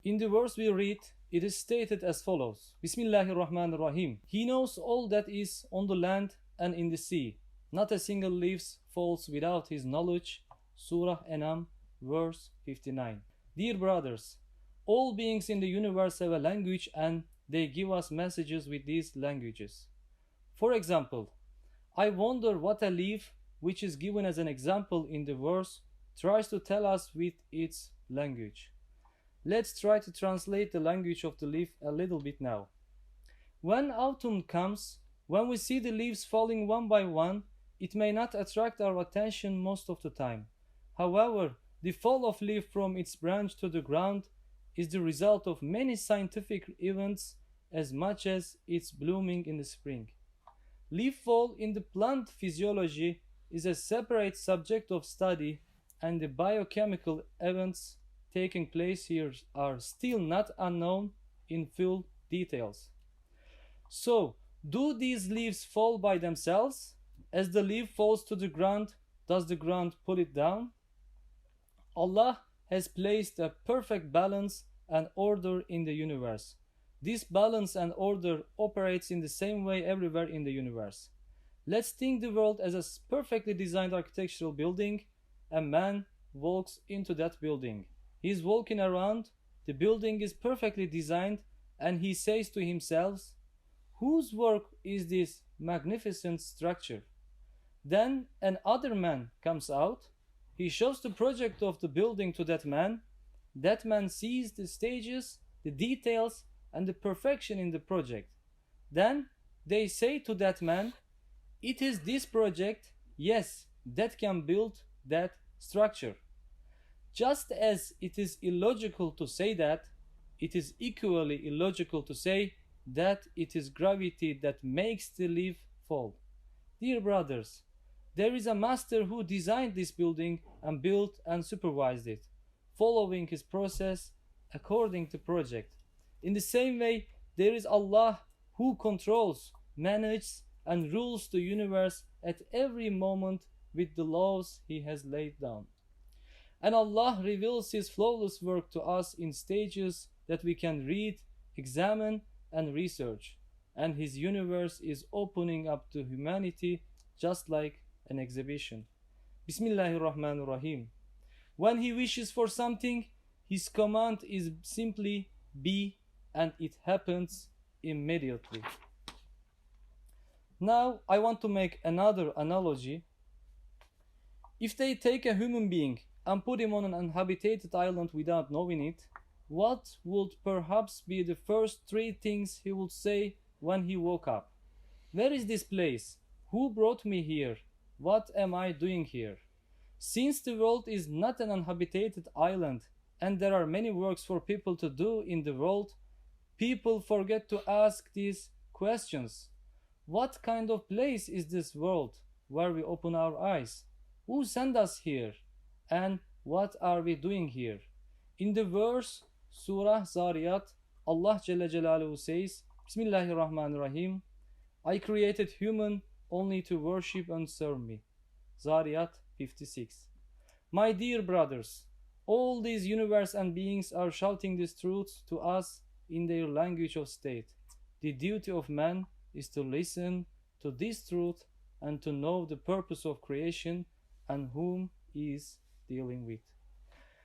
In the verse we read, it is stated as follows. Bismillahirrahmanirrahim. He knows all that is on the land and in the sea. Not a single leaf falls without his knowledge. Surah An'am, verse 59. Dear brothers, all beings in the universe have a language and they give us messages with these languages. For example, I wonder what a leaf, which is given as an example in the verse, tries to tell us with its language. Let's try to translate the language of the leaf a little bit now. When autumn comes, when we see the leaves falling one by one, it may not attract our attention most of the time. However, the fall of leaf from its branch to the ground is the result of many scientific events as much as its blooming in the spring. Leaf fall in the plant physiology is a separate subject of study, and the biochemical events taking place here are still not unknown in full details. So, do these leaves fall by themselves? As the leaf falls to the ground, does the ground pull it down? Allah has placed a perfect balance and order in the universe. This balance and order operates in the same way everywhere in the universe. Let's think the world as a perfectly designed architectural building. A man walks into that building. He is walking around, the building is perfectly designed, and he says to himself, whose work is this magnificent structure? Then another man comes out, he shows the project of the building to that man sees the stages, the details, and the perfection in the project. Then they say to that man, it is this project, yes, that can build that structure. Just as it is illogical to say that, it is equally illogical to say that it is gravity that makes the leaf fall. Dear brothers, there is a master who designed this building and built and supervised it, following his process according to project. In the same way, there is Allah who controls, manages, and rules the universe at every moment with the laws he has laid down. And Allah reveals his flawless work to us in stages that we can read, examine, and research. And his universe is opening up to humanity just like an exhibition. Bismillahirrahmanirrahim. When he wishes for something, his command is simply be, and it happens immediately. Now I want to make another analogy. If they take a human being and put him on an uninhabited island without knowing it, what would perhaps be the first three things he would say when he woke up? Where is this place? Who brought me here? What am I doing here? Since the world is not an uninhabited island and there are many works for people to do in the world, people forget to ask these questions. What kind of place is this world where we open our eyes? Who sent us here? And what are we doing here? In the verse Surah Zariyat, Allah Jalla Jalaluhu says, Bismillahirrahmanirrahim, I created human only to worship and serve me. Zariyat 56. My dear brothers, all these universe and beings are shouting these truths to us in their language of state. The duty of man is to listen to this truth and to know the purpose of creation and whom he is dealing with.